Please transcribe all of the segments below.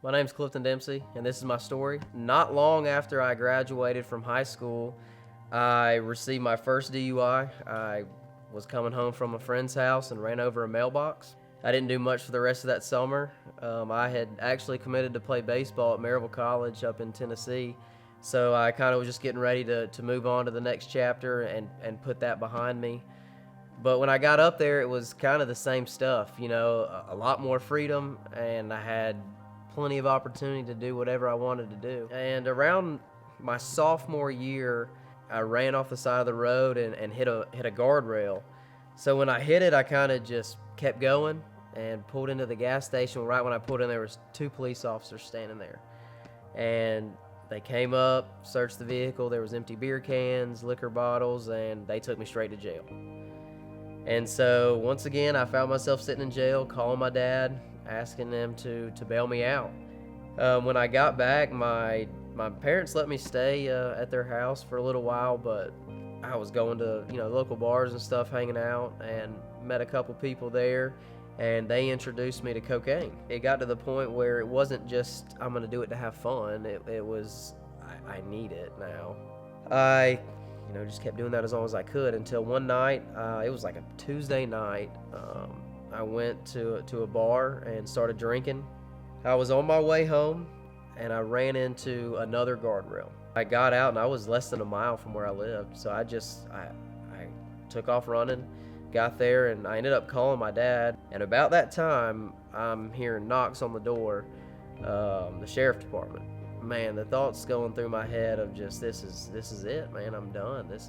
My name's Clifton Dempsey, and this is my story. Not long after I graduated from high school, I received my first DUI. I was coming home from a friend's house and ran over a mailbox. I didn't do much for the rest of that summer. I had actually committed to play baseball at Maryville College up in Tennessee, so I kind of was just getting ready to move on to the next chapter and put that behind me. But when I got up there, it was kind of the same stuff, a lot more freedom, and I had plenty of opportunity to do whatever I wanted to do. And around my sophomore year, I ran off the side of the road and hit a guardrail. So when I hit it, I kind of just kept going and pulled into the gas station. Right when I pulled in, there was 2 police officers standing there. And they came up, searched the vehicle. There was empty beer cans, liquor bottles, and they took me straight to jail. And so once again, I found myself sitting in jail, calling my dad, asking them to bail me out. When I got back, my parents let me stay at their house for a little while, but I was going to local bars and stuff, hanging out, and met a couple people there, and they introduced me to cocaine. It got to the point where it wasn't just I'm gonna do it to have fun. It was I need it now. I just kept doing that as long as I could until one night, it was like a Tuesday night. I went to a bar and started drinking. I was on my way home and I ran into another guardrail. I got out and I was less than a mile from where I lived, so I took off running, got there, and I ended up calling my dad. And about that time, I'm hearing knocks on the door, the sheriff department. Man, the thoughts going through my head of just this is it, man. I'm done. This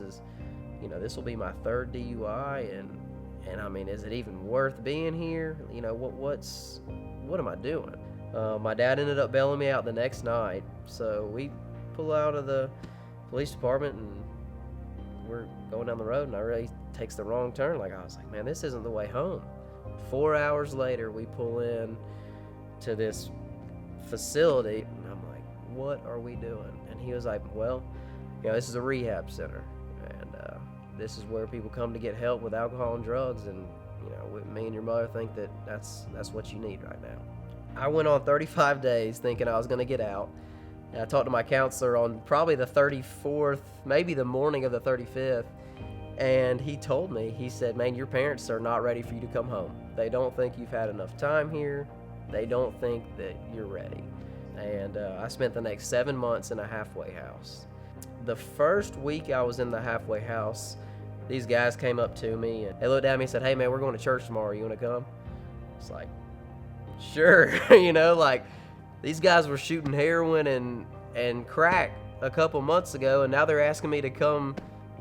will be my 3rd DUI, and I mean, is it even worth being here? What am I doing? My dad ended up bailing me out the next night, so we pull out of the police department and we're going down the road, and I really takes the wrong turn. I was like, man, this isn't the way home. 4 hours later, we pull in to this facility, and I'm like, what are we doing? And he was like, well, this is a rehab center, and this is where people come to get help with alcohol and drugs, and me and your mother think that that's what you need right now. I went on 35 days thinking I was going to get out, and I talked to my counselor on probably the 34th, maybe the morning of the 35th, and he told me, he said, man, your parents are not ready for you to come home. They don't think you've had enough time here. They don't think that you're ready. And I spent the next 7 months in a halfway house. The first week I was in the halfway house, these guys came up to me and they looked at me and said, hey man, we're going to church tomorrow. You want to come? It's like, sure. These guys were shooting heroin and crack a couple months ago, and now they're asking me to come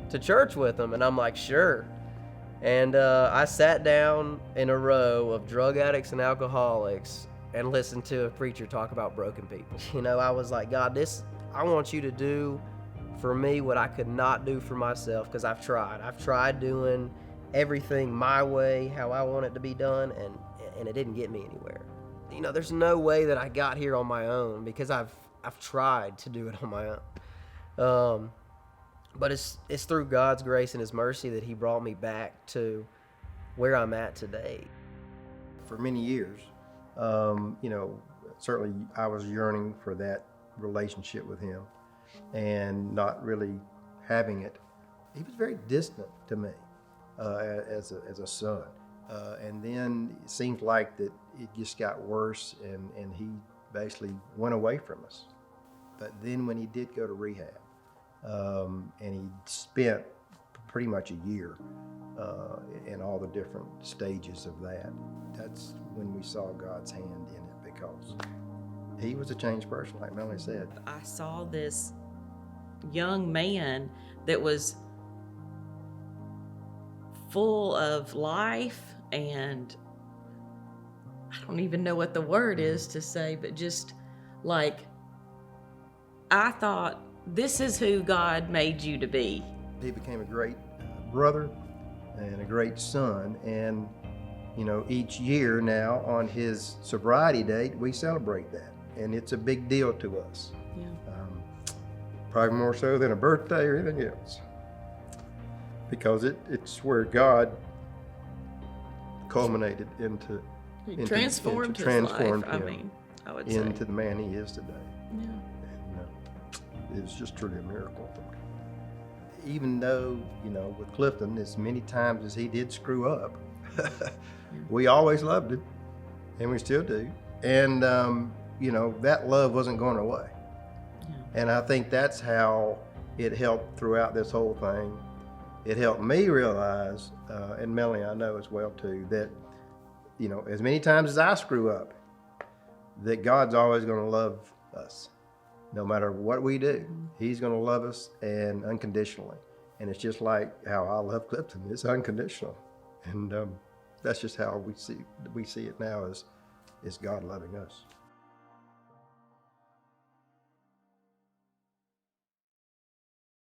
to church with them. And I'm like, sure. And I sat down in a row of drug addicts and alcoholics and listened to a preacher talk about broken people. I was like, God, I want you to do for me what I could not do for myself, because I've tried doing everything my way, how I want it to be done, and it didn't get me anywhere. There's no way that I got here on my own, because I've tried to do it on my own. But it's through God's grace and His mercy that He brought me back to where I'm at today. For many years, certainly I was yearning for that relationship with Him and not really having it. He was very distant to me as a son. And then it seemed like that it just got worse, and he basically went away from us. But then when he did go to rehab, and he spent pretty much a year in all the different stages of that's when we saw God's hand in it, because he was a changed person, like Melanie said. I saw this young man that was full of life, and I don't even know what the word is to say, but just I thought, this is who God made you to be. He became a great brother and a great son, and each year now on his sobriety date, we celebrate that, and it's a big deal to us. Yeah. Probably more so than a birthday or anything else, because it's where God culminated into He transformed his life. him. I mean, I would say. into the man he is today. Yeah. And it was just truly a miracle. Even though, with Clifton, as many times as he did screw up, we always loved him, and we still do. And, that love wasn't going away. Yeah. And I think that's how it helped throughout this whole thing. It helped me realize, and Melanie, I know as well too, that, as many times as I screw up, that God's always going to love us. No matter what we do, he's going to love us and unconditionally. And it's just like how I love Clifton. It's unconditional. And that's just how we see it now is God loving us.